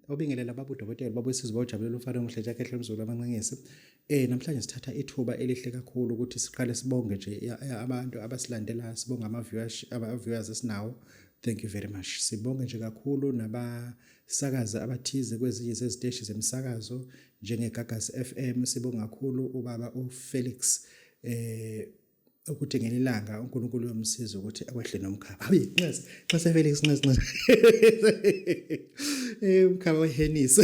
obingelela baba udokotela baba wesizwe bajabulela uFaro Mhleja Kehle Mzulu amanqengesi. Namhlanje sithatha ithuba elihle kakhulu ukuthi siqale sibonge nje abantu abasilandela, sibonga ama-viewers esinawo. Thank you very much. Sibonge nje kakhulu nabasakazi abathize kwezinye zeziteshi zemsakazo njengeGagasi FM. Sibonga kakhulu ubaba uFelix ukuthi ngelilanga uNkulunkulu uyomsiza ukuthi akwehle nomkhaba. Hayi nqesi xa seFelix nqesi. Umkhaba wehenisi.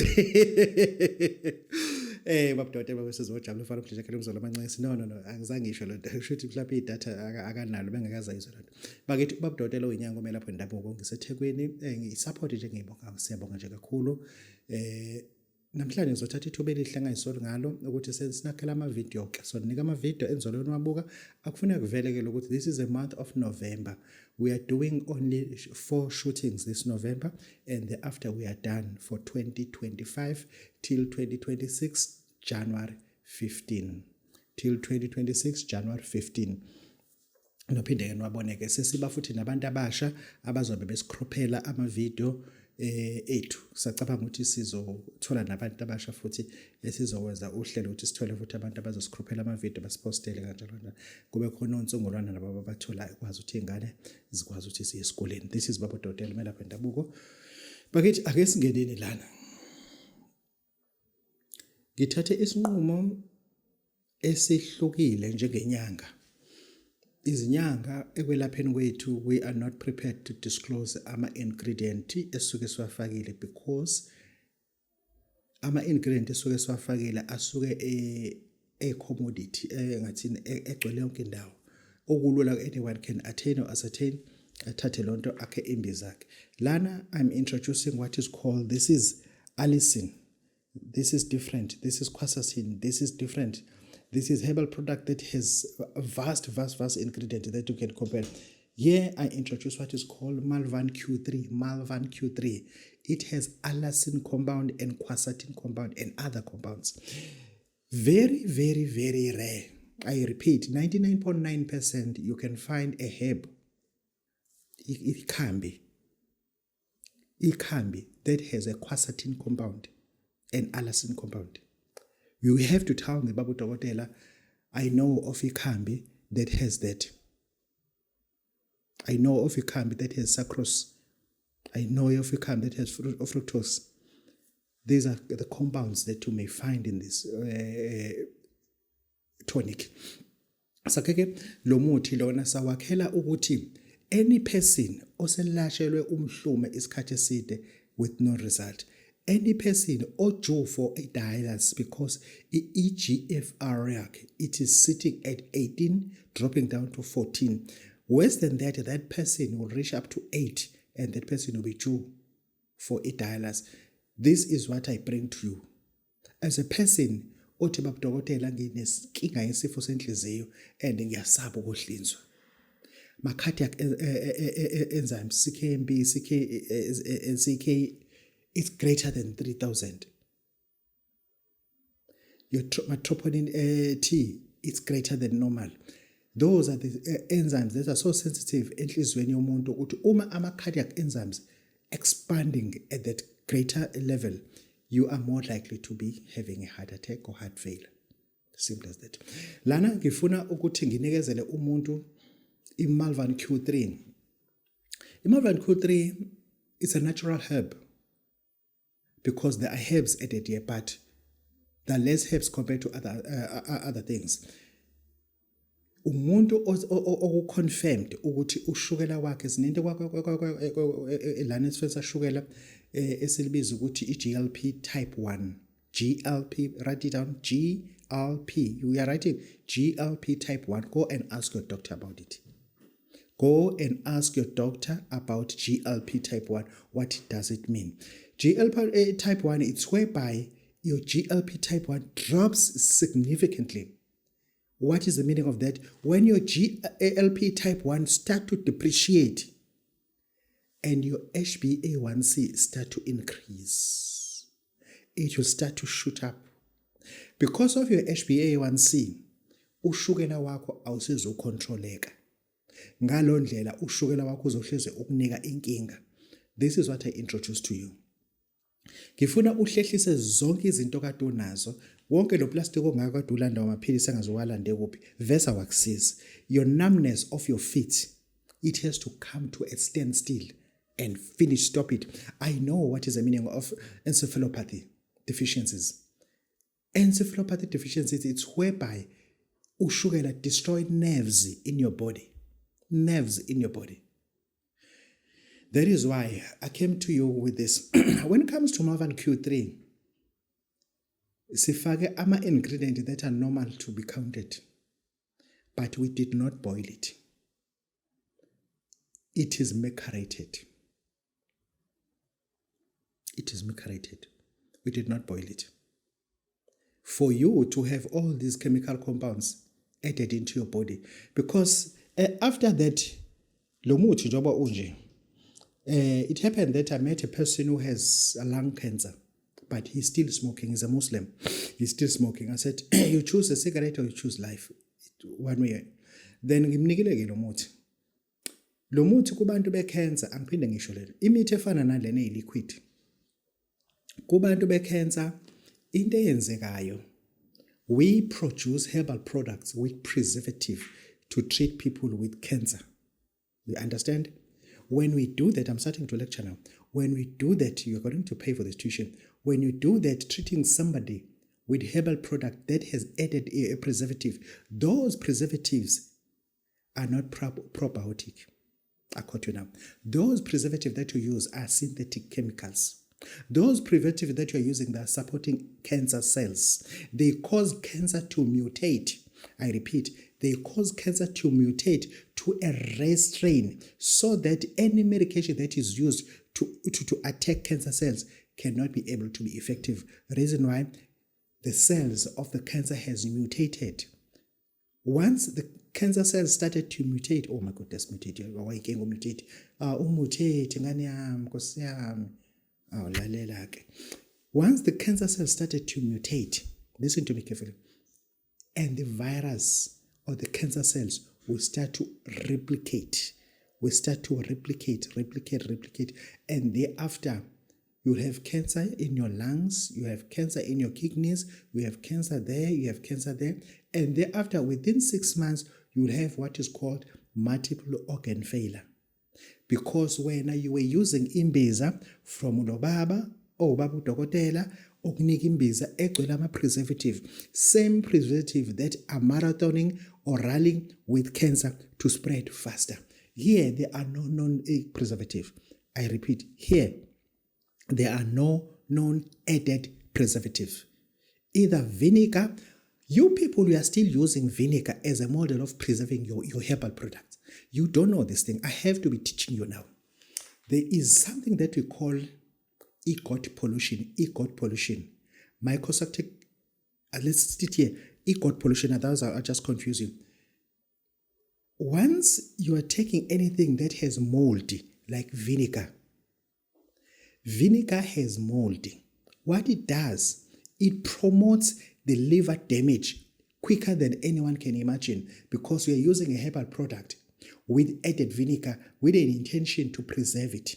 Baba Dotela besizojabula uFaro Mhleja Kehle Mzulu amanqengesi. No angizange ngisho lonto. Kushuthi mhlawumbe idatha akanalo bengakaza izwe lonto. Bakithi Baba Dotela oyinyanga omelaphi wendabuko ngiseThekwini ngisupport nje ngiyibonga siyabonga nje kakhulu. Namhlanje ngizothatha ithuba elihle ngayisolo ngalo ukuthi sinakhela ama-video ke so nika ama-video enzolo niwabuka akufuneka kuvelekele ukuthi this is a month of November. We are doing only 4 shootings this November and thereafter we are done for 2025 till 2026 January 15 till 2026 January 15. Nophinde ke nwaboneke sesiba futhi nabantu abasha abazobe besikrophela ama-video ethu. Sacabanga ukuthi sizothola nabantu abasha futhi esizokwenza uhlelo ukuthi sithole futhi abantu abazosikhrophela ama-video basipostele kanjalo kube khona onsungulwana labo abatholayo kwazi ukuthi ingane zikwazi ukuthi siye esikoleni. This is Baba Dotela umelaphi wendabuko. Bakithi ake singeneni lana. Ngithathe isinqumo esihlukile njengenyanga. Izinyanga ekwelapheni kwethu we are not prepared to disclose ama-ingredient esuke siwafakile because ama-ingredient esuke siwafakile asuke commodity ngathini egcwele yonke indawo okulula anyone can attain or ascertain athathe lonto akhe imbizakhe. Lana I'm introducing what is called, this is allicin, this is different, this is quercetin, this is different. This is herbal product that has a vast ingredient that you can compare. Here I introduce what is called Malvan Q3. Malvan Q3. It has allicin compound and quercetin compound and other compounds. Very rare. I repeat, 99.9% you can find a herb. It can be that has a quercetin compound and allicin compound. You have to tell me, Baba Dotela, I know of a kambi that has that. I know of a kambi that has sucrose. I know of a kambi that has fructose. These are the compounds that you may find in this tonic. Sakeke lo muthi lona sawakhela ukuthi any person oselashelwe umhlume isikhathi eside with no result. Any person or due for a dialysis because EGFR it is sitting at 18, dropping down to 14. Worse than that, that person will reach up to 8 and that person will be due for a dialysis. This is what I bring to you. As a person, othi Baba Dotela nginenkinga yesifo senhliziyo and ngiyasaba ukuhlinzwa. My cardiac enzymes CKMB, CK it's greater than 3,000. Your troponin T, it's greater than normal. Those are the enzymes that are so sensitive enhlizweni yomuntu ukuthi uma ama-cardiac enzymes expanding at that greater level, you are more likely to be having a heart attack or heart failure. Simple as that. Lana ngifuna ukuthi nginikezele umuntu iMalvan Q3. iMalvan Q3 is a natural herb. Because there are herbs added here, but there are less herbs compared to other things. Umuntu confirmed ukuthi ushukela wakhe sinento lana esifesa shukela esilibiza ukuthi iGLP type 1. GLP, write it down, GLP. You are writing GLP type 1. Go and ask your doctor about it. Go and ask your doctor about GLP type 1. What does it mean? GLP type 1, it's whereby your GLP type 1 drops significantly. What is the meaning of that? When your GLP type 1 start to depreciate and your HbA1c start to increase, it will start to shoot up. Because of your HbA1c, ushukela wakho awusezocontroleka. Ngalo ndlela ushukela wakho uzohleze ukunika inkinga. This is what I introduced to you. Ngifuna uhlehlise zonke izinto kade unazo. Wonke lo plastic ongaka kade ulanda wamaphilisi angazowalande kuphi. Vesa wakusiza. Your numbness of your feet, it has to come to a standstill and finish, stop it. I know what is the meaning of encephalopathy deficiencies. Encephalopathy deficiencies, it's whereby ushukela destroy nerves in your body. Nerves in your body. That is why I came to you with this. When it comes to Malvan Q3, sifake ama-ingredients that are normal to be counted, but we did not boil it. It is macerated. It is macerated. We did not boil it. For you to have all these chemical compounds added into your body, because after that, lomuthi njoba unje, it happened that I met a person who has a lung cancer, but he's still smoking. He's a Muslim. He's still smoking. I said, you choose a cigarette or you choose life. One way. Then ngimnikile lo muthi. Lo muthi kubantu be-cancer, angiphinde ngisho lelo. Imithi efana nalena liquid. Kubantu be-cancer, into eyenzekayo, we produce herbal products with preservative to treat people with cancer. You understand? When we do that, I'm starting to lecture now. When we do that, you're going to pay for this tuition. When you do that, treating somebody with herbal product that has added a preservative, those preservatives are not probiotic. I quote you now. Those preservatives that you use are synthetic chemicals. Those preservatives that you're using, that are supporting cancer cells. They cause cancer to mutate. I repeat, they cause cancer to mutate to a rare strain so that any medication that is used to attack cancer cells cannot be able to be effective. The reason why the cells of the cancer has mutated. Once the cancer cells started to mutate, oh my goodness, mutate, once the cancer cells started to mutate, listen to me carefully, and the virus or the cancer cells will start to replicate. And thereafter, you'll have cancer in your lungs, you have cancer in your kidneys, you have cancer there, you have cancer there. And thereafter, within 6 months, you'll have what is called multiple organ failure. Because when you were using imbiza from Lobaba or Babu Dokotela, okunika imbiza egcwele ama-preservative, same preservative that are marathoning or rallying with cancer to spread faster. Here, there are no known preservative. I repeat, here, there are no known added preservative. Either vinegar, you people, you are still using vinegar as a model of preserving your herbal products. You don't know this thing. I have to be teaching you now. There is something that we call EGOT pollution. Microscopic, let's sit here. EGOT pollution, others are just confusing. Once you are taking anything that has mold, like vinegar has mold. What it does, it promotes the liver damage quicker than anyone can imagine, because we are using a herbal product with added vinegar with an intention to preserve it.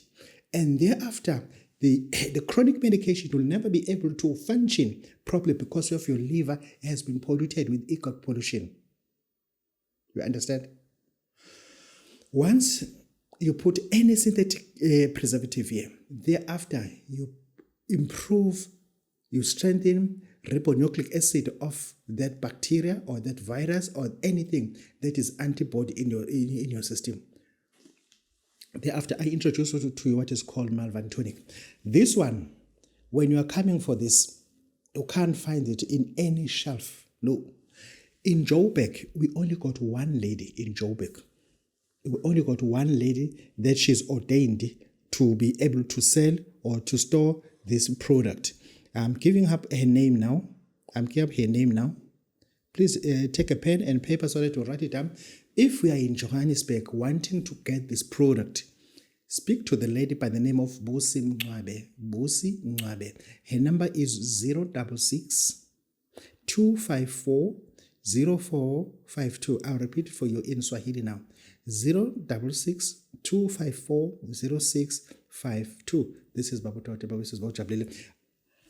And thereafter, the chronic medication will never be able to function properly because of your liver has been polluted with EGOT pollution. You understand? Once you put any synthetic preservative here, thereafter you improve, you strengthen ribonucleic acid of that bacteria or that virus or anything that is antibody in your system. Thereafter, I introduce to you what is called Malvan Tonic. This one, when you are coming for this, you can't find it in any shelf. No. In Joburg, we only got one lady in Joburg. We only got one lady that she's ordained to be able to sell or to store this product. I'm giving up her name now. Please take a pen and paper so that you write it down. If we are in Johannesburg wanting to get this product, speak to the lady by the name of Busi Mncwabe. Her number is 066 254 0452. I'll repeat it for you in Swahili now. 066 254 0652. This is Babu Tote, this is Bojabile.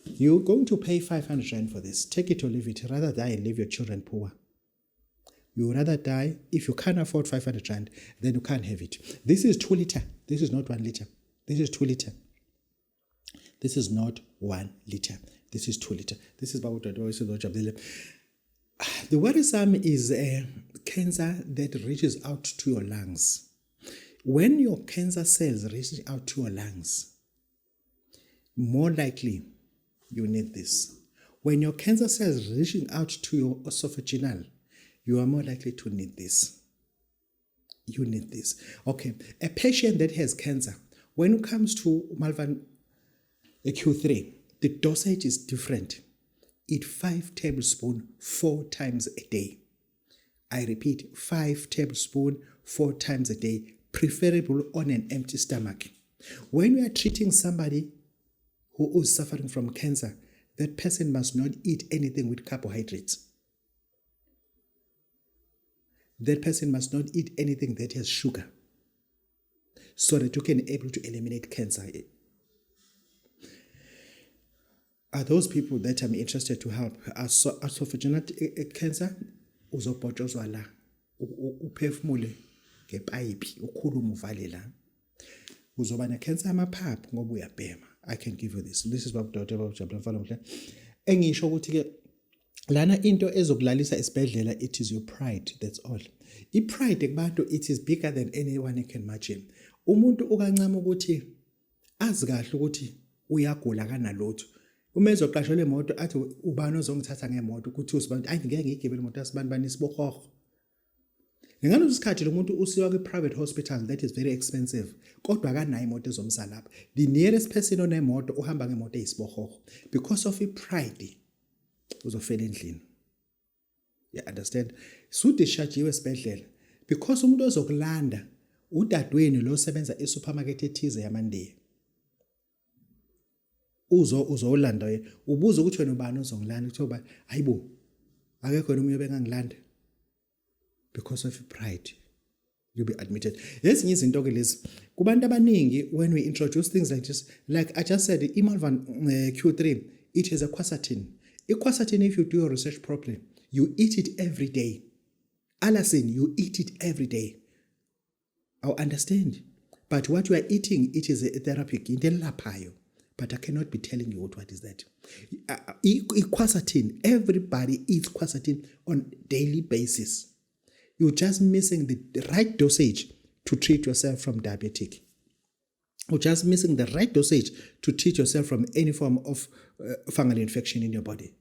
You're going to pay 500 Rand for this. Take it or leave it. Rather die and leave your children poor. You rather die. If you can't afford 500 Rand, then you can't have it. This is 2 liter. This is not 1 liter. This is 2 liter. This is not 1 liter. This is 2 liter. This is Babu Tote, this is Bojabile. The worrisome is cancer that reaches out to your lungs. When your cancer cells reach out to your lungs, more likely you need this. When your cancer cells reaching out to your esophageal, you are more likely to need this. You need this. Okay, a patient that has cancer, when it comes to Malvan Q3, the dosage is different. Eat 5 tablespoons 4 times a day. I repeat, 5 tablespoons 4 times a day, preferable on an empty stomach. When we are treating somebody who is suffering from cancer, that person must not eat anything with carbohydrates. That person must not eat anything that has sugar, so that you can be able to eliminate cancer. Are those people that I'm interested to help? Esophageal cancer, uzobhotshozwa la, uphefumule ngepayipi, ukhulume uvale la. Uzoba ne-cancer yamaphaphu ngoba uyabhema. I can give you this. This is Babu Tote, Babu Jabulani Mfana Mhle. Engisho ukuthi ke lana into ezokulalisa esibhedlela, it is your pride, that's all. I-pride kubantu, it is bigger than anyone you can imagine. Umuntu ukancama ukuthi azi kahle ukuthi uyagula kanalutho. Uma ezoqashelwa imoto athi ubani ozongithatha ngemoto ukuthi usibantu ngeke ngigibele imoto asibani bani sibohoho. Ngalo isikhathi lo muntu usiwa kwi-private hospital that is very expensive, kodwa akanayo imoto ezomsa lapha. The nearest person onemoto uhamba ngemoto eyisibohoho. Because of i-pride uzofela endlini. You understand? Sudishajiwe esibhedlela because umuntu ozokulanda udadweni lo sebenza e-supermarket ethize yamandiya. Uzolanda yena ubuza ukuthi wena ubani ozongilanda kuthiwa hayibo akekho nomunye bengangilanda. Because of pride, you'll be admitted. Ezinye izinto ke lezi kubantu abaningi, when we introduce things like this, like I just said, Imalvan Q3, it has a quercetin. A quercetin, if you do your research properly, you eat it every day. Allicin, you eat it every day. I understand. But what you are eating, it is a therapeutic. But I cannot be telling you what is that. Quercetin, everybody eats quercetin on a daily basis. You're just missing the right dosage to treat yourself from diabetic. You're just missing the right dosage to treat yourself from any form of fungal infection in your body.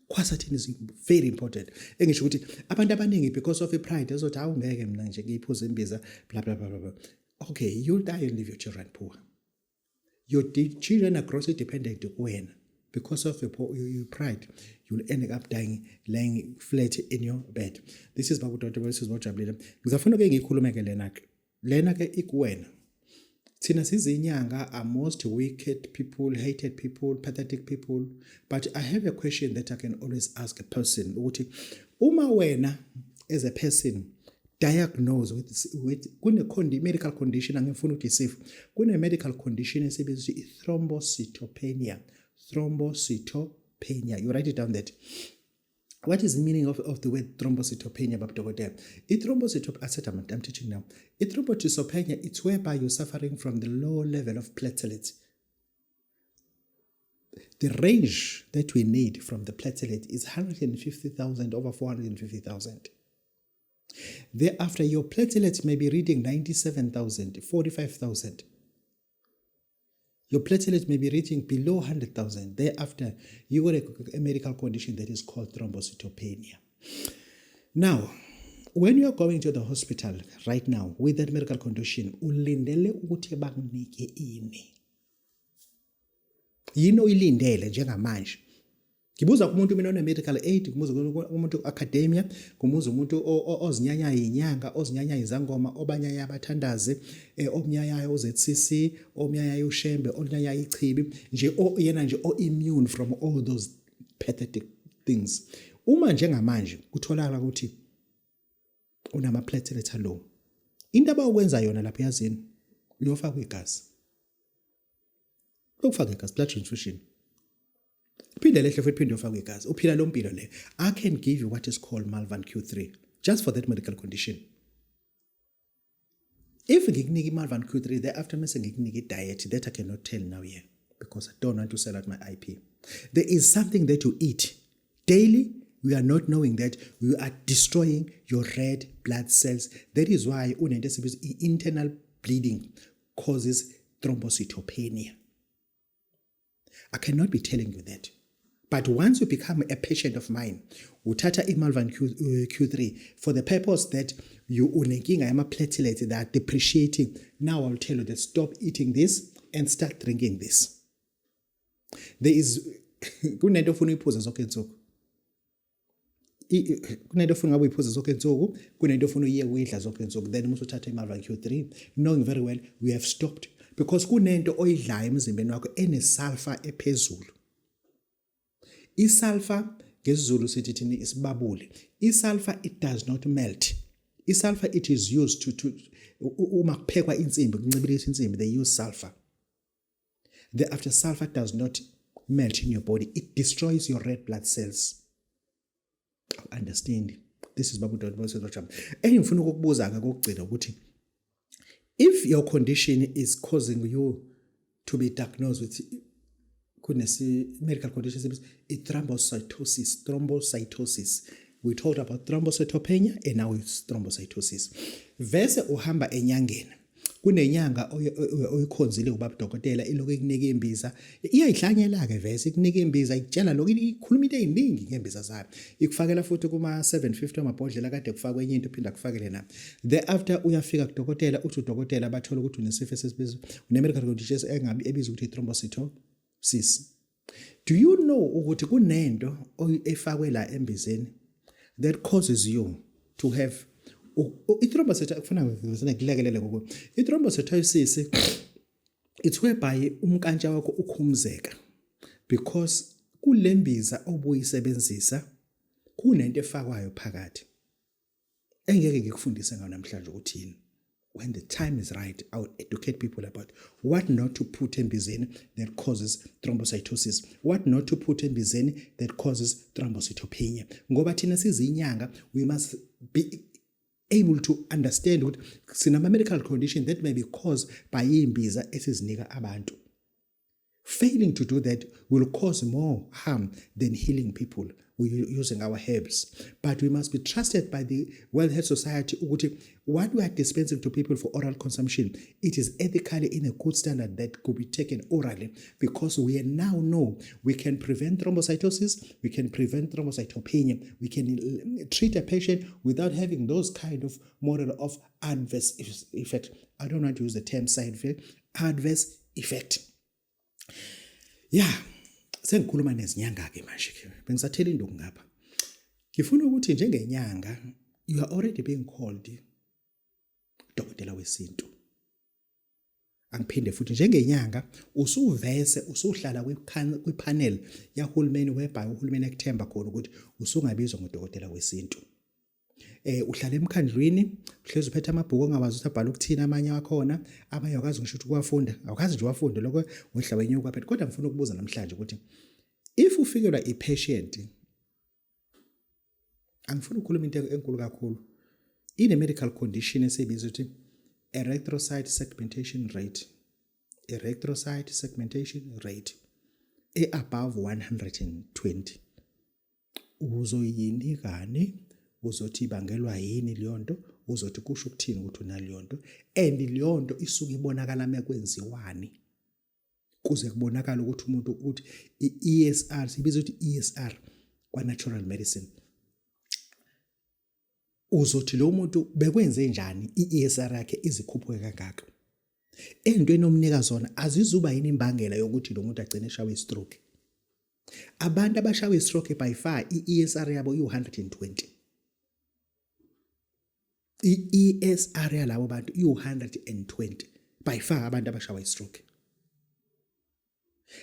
Quercetin is very important. Engisho ukuthi abantu abaningi because of pride ezothi awungeke mina nje ngiyiphuza imbiza blah blah blah blah. Okay, you'll die and leave your children poor. Your children are grossly dependent on because of your pride. You'll end up dying, lying flat in your bed. This is Babu Tote, this is Bojabulile. Ngizafuna ke ngikhulume ke lena ke. Lena ke ikuwena. Thina sizinyanga are most wicked people, hated people, pathetic people. But I have a question that I can always ask a person. Ukuthi uma wena as a person diagnosed with medical condition, angifuna ukuthi isifo. Kune medical condition esibizwa thrombocytopenia. Thrombocytopenia. You write it down that. What is the meaning of the word thrombocytopenia, Babu Tote? I'm teaching now. Thrombocytopenia, it's whereby you're suffering from the low level of platelets. The range that we need from the platelet is 150,000 over 450,000. Thereafter, your platelets may be reading 97,000, 45,000. Your platelets may be reaching below 100,000. Thereafter, you got a medical condition that is called thrombocytopenia. Now, when you are going to the hospital right now with that medical condition, ulindele ukuthi bakunike ini. Yini oyilindele njengamanje? Ngibuza kumuntu mina one-medical aid, ngibuza kumuntu academia, ngibuza umuntu ozinyanyayo inyanga, ozinyanyayo izangoma, obanyayo abathandazi, omnyayayo uZCC, omnyayayo uShembe, onyayayo iChibi, nje yena nje immune from all those pathetic things. Uma njengamanje kutholakala ukuthi unama-platelet low, into abawukwenza yona lapha yazini uyofaka igazi. Ukufaka igazi, blood transfusion. Phinde lehle futhi phinde uyofaka igazi. Uphila lo mpilo le. I can give you what is called Malvan Q3 just for that medical condition. If ngikunika Malvan Q3 thereafter mase ngikunika diet that I cannot tell now here because I don't want to sell out my IP. There is something that you eat daily. We are not knowing that you are destroying your red blood cells. That is why internal bleeding causes thrombocytopenia. I cannot be telling you that. But once you become a patient of mine, uthatha iMalvan Q3 for the purpose that you unenkinga yama-platelets that are depreciating. Now I'll tell you that stop eating this and start drinking this. There is kunento ofuna uyiphuza zonke insuku. Kunento ofuna ngabe uyiphuza zonke insuku, kunento ofuna uyiye uyidla zonke insuku. Then must uthatha iMalvan Q3 knowing very well we have stopped because kunento oyidlayo emzimbeni wakho ene-sulfur ephezulu. Isulfur ngesizulu sithi thini isibabule. Isulfur it does not melt. Isulfur it is used to uma kuphekwa insimbi kuncibilisa insimbi they use sulfur. After sulfur does not melt in your body, it destroys your red blood cells. Understand? This is Babu Dot. Engifuna ukukubuza ke kokugcina ukuthi if your condition is causing you to be diagnosed with medical conditions, thrombocytosis. We talked about thrombocytopenia and now it's thrombocytosis. Vese uhamba enyangeni. Kunenyanga oyikhonzile ubaba dokotela iloku ikunika imbiza. Iyayihlanyela ke vese ikunika imbiza ikutshela lokho ikhuluma into eziningi ngembiza zayo. Ikufakela futhi kuma 750 amabhodlela kade kufakwe enye into phinda kufakele na. Thereafter uyafika kudokotela uthi udokotela bathola ukuthi unesifo esibizwa une-medical conditions engabi ebizwa ukuthi thrombocytosis. Do you know ukuthi kunento efakwe la embizeni that causes you to have i-thrombocytosis kufuna ngikulekelele ngoku i-thrombocytosis it's whereby umkantsha wakho ukhumuzeka because kulembiza obuyisebenzisa kunento efakwayo phakathi engeke ngikufundise ngayo namhlanje ukuthini. When the time is right, I will educate people about what not to put in bizeni that causes thrombocytosis, what not to put in bizeni that causes thrombocytopenia. Ngoba thina sizinyanga, we must be able to understand what sinama medical condition that may be caused by imbiza esizinika abantu. Failing to do that will cause more harm than healing people using our herbs. But we must be trusted by the World Health Society. What we are dispensing to people for oral consumption, it is ethically in a good standard that could be taken orally because we now know we can prevent thrombocytosis, we can prevent thrombocytopenia, we can treat a patient without having those kind of model of adverse effect. I don't want to use the term side effect, adverse effect. Yeah, sengikhuluma nezinyanga ke manje ke. Bengisathela induku ngapha. Ngifuna ukuthi njengenyanga you are already being called dokotela wesintu. Angiphinde futhi njengenyanga usuvese usuhlala kwipanel yahulumeni whereby uhulumeni ekuthemba khona ukuthi usungabizwa ngodokotela wesintu. Uhlala emkhandlwini uhlezi uphethe amabhuku ongawazi ukuthi abhala ukuthina amanye akhona abanye akazi ngisho ukuthi kuwafunda awukazi nje wafunde lokho wehla wenyuka phela kodwa ngifuna ukubuza namhlanje ukuthi if ufikelwa i-patient angifuna ukukhuluma into enkulu kakhulu ine medical condition esebizwa ukuthi erythrocyte segmentation rate above 120 uzoyinikani uzothi ibangelwa yini leyo nto uzothi kusho ukuthini ukuthi unaleyo nto and leyo nto isuke ibonakala mekwenziwani kuze kubonakala ukuthi umuntu uthi i-ESR sibiza ukuthi ESR kwa natural medicine uzothi lo muntu bekwenze njani i-ESR yakhe izikhuphuke kangaka entweni omnika zona azizuba yini imbangela yokuthi lo muntu agcine eshawe i-stroke. Abantu abashawe i-stroke by far i-ESR yabo i-120. I-ESR yalabo bantu i-120 by far abantu abashawa i-stroke.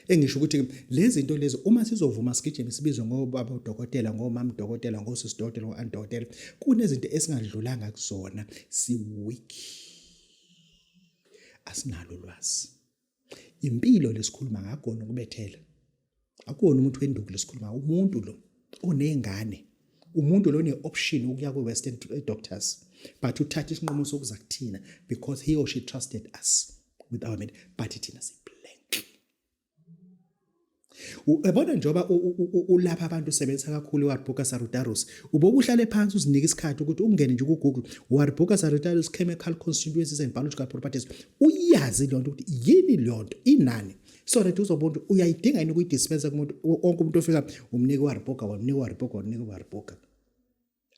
Engisho ukuthi lezi zinto lezi uma sizovuma sigijime sibizwe ngobaba udokotela, ngomama udokotela, ngosisi dokotela, ngo-anti dokotela, kunezinto esingadlulanga kuzona, si-weak, asinalo ulwazi. Impilo lesikhuluma ngakona ukubethela, akuwona umuntu wenduku lesikhuluma, umuntu lo onengane, umuntu lo one-option ukuya kwe-western doctors, but uthatha isinqumo sokuza kuthina because he or she trusted us with our med, but thina si-blank. Yabona njengoba ulapha abantu usebenzisa kakhulu i-Warburg Sartorius, uboke uhlale phansi uzinike isikhathi ukuthi ungene nje ku-Google Warburg Sartorius chemical constituencies and biological properties, uyazi le nto ukuthi yini le nto inani, so that uzobona uyayidinga yini ukuyidispensa kumuntu wonke umuntu ofika umnike Warburg, wamnika Warburg, wamnika Warburg.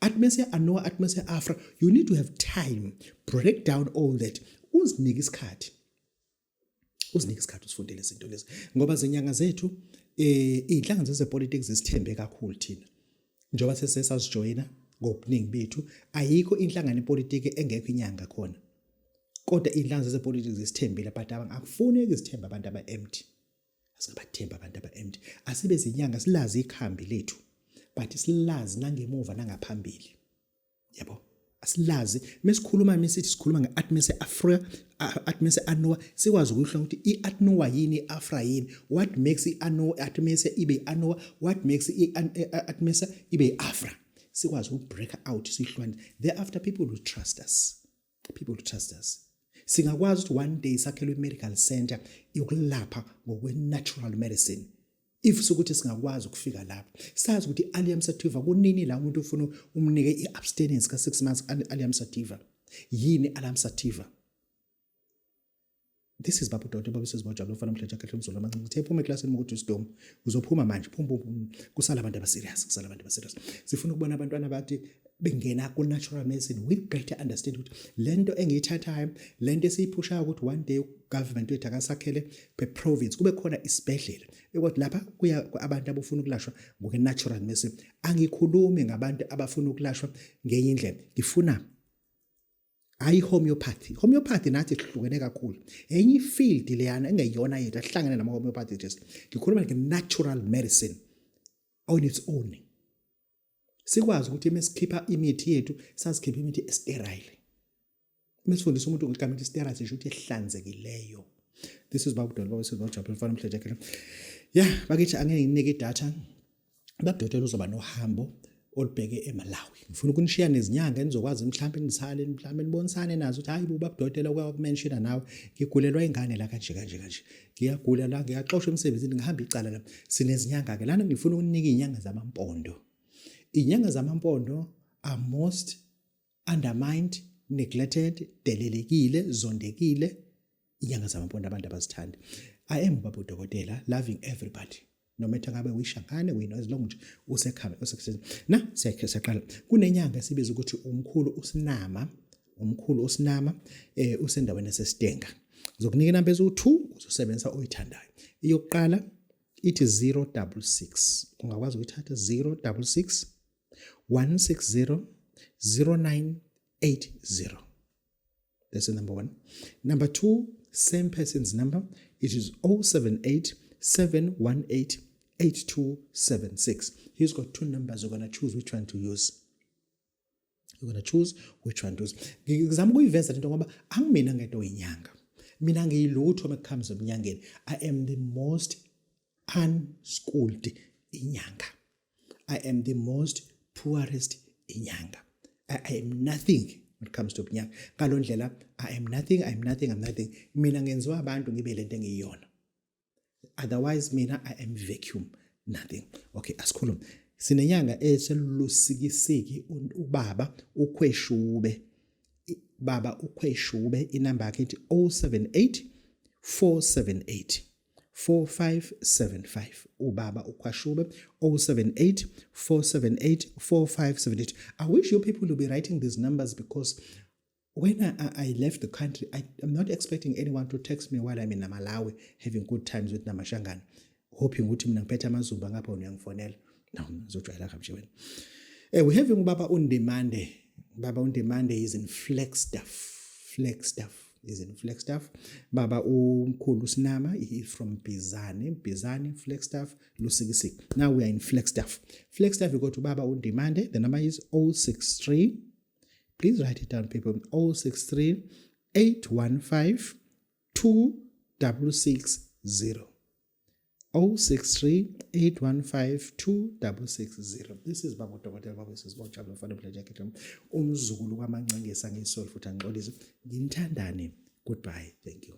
Atmese anoa, atmese afra, you need to have time, break down all that, uzinike isikhathi. Uzinike isikhathi usifundele izinto lezi ngoba zinyanga zethu inhlangano zepolitics zisithembe kakhulu thina njengoba sesisazijoyina ngobuningi bethu, ayikho inhlangano yepolitiki engekho inyanga khona, kodwa inhlangano zepolitics zisithembile but akufuneki izithemba abantu aba-empty, asingabathemba abantu aba-empty, asibe zinyanga silazi ikhambi lethu but silazi nangemuva nangaphambili, yabo. Asilazi mesikhuluma mesithi sikhuluma nge-atmese afra, atmese anoa, sikwazi ukuhlola ukuthi i-anoa yini, i-afra yini, what makes i-anoa atmese ibe anoa, what makes i-atmese ibe afra, sikwazi ukubreak out sihlwane. Thereafter people will trust us, people will trust us. Singakwazi ukuthi one day sakhelwe i-medical center yokulapha ngokwe-natural medicine. If sokuthi singakwazi ukufika lapho, sazi ukuthi i-Allium sativa kunini la umuntu ufuna umnike i-abstinence ka-6 months Allium sativa. Yini Allium sativa? This is Baba Dr. Baba Sesibojabula ufana mhleja kahle umzolo amancinci. Uthe phuma eklasini ukuthi usidom, uzophuma manje, phum kusala abantu abaserious, kusala abantu abaserious. Sifuna ukubona abantwana bathi bengena ku-natural medicine with greater understanding ukuthi lento engiyithathayo, lento esiyiphushayo ukuthi one day government wethu akasakhele per province kube khona isibhedlela ukuthi lapha kuya abantu abafuna ukulashwa ngoke-natural medicine. Angikhulumi ngabantu abafuna ukulashwa ngenye indlela, ngifuna hayi homeopathy nathi sihlukene kakhulu, enye field leyana engeyona yethu ahlangane nama-homeopathists. Ngikhuluma nge-natural medicine on its own, sikwazi ukuthi mesikhipha imithi yethu sazikhipha imithiesterile, mesifundisa umuntu ukuthi imithi sterile sisho ukuthi ehlanzekileyo. This is Baba Dr. Sesibojabula ufana mhleja kahle. Yeah, bakithi angeke nginike idatha, Baba Dr. uzoba nohambo olubheke eMalawi. Ngifuna ukunishiya nezinyanga enizokwazi mhlawumbe nisale mhlawumbe nibonisane nazo ukuthi hayi Baba Dr. ukwakumenshina nawe ngigulelwa ingane la kanje. Ngiyagula la, ngiyaxoshwa emsebenzini, ngihamba icala la. Sinezinyanga ke lana ngifuna ukunika izinyanga zamampondo. Izinyanga zamampondo are most undermined, neglected, delelekile, zondekile izinyanga zamampondo abantu abazithanda. I am Baba Dr. loving everybody. No matter ngabe uyishangane wena, as long nje usekhaya usekuseni na siyaqala kunenyanga sibiza ukuthi umkhulu usinama usendaweni yaseStenga. Ngizokunika inamba ezu2 uzosebenzisa oyithandayo. Iyokuqala ithi 066, ungakwazi ukuthatha 066 160 0980. That's the number 1. Number 2, same person's number, it is 078 718 8276. He's got 2 numbers. You're going to choose which one to use. Ngizama ukuyiveza into ngoba angimina ngento inyanga. Mina ngiyilutho when it comes to mnyangeni. I am the most unschooled inyanga. I am the most poorest inyanga. I am nothing when it comes to mnyanga. Ngaloo ndlela I am nothing. Mina ngenziwa abantu ngibe lento engiyiyona. Otherwise mina I am vacuum, nothing. Okay, asikhuluma. Sinenyanga eselusikisiki ubaba ukhweshube. Baba ukhweshube, inamba yakhe ithi 078 478 4575. Ubaba ukhweshube 078 478 4578. I wish you people will be writing these numbers because when I left the country, I'm not expecting anyone to text me while I'm in Malawi having good times with Namashangana, hoping ukuthi mina ngiphethe amazumba ngapha uyangifonela. No, ngizojwayela kamje wena. We having Baba Undemande. Baba Undemande is in Flagstaff. is in Flagstaff. Baba umkhulu Sinama, he is from Bizani, Flagstaff, Lusikisik. Now we are in Flagstaff. Flagstaff, you go to Baba Undimande. The number is 063. Please write it down, people. 063 815 2660. 063 815 2660. This is Baba Dr. Baba Sisibonjabulile Mfana Pleasure Jacket. Umzukulu kwamancengisa ngesoul futhi angixolise. Nginthandane. Goodbye. Thank you.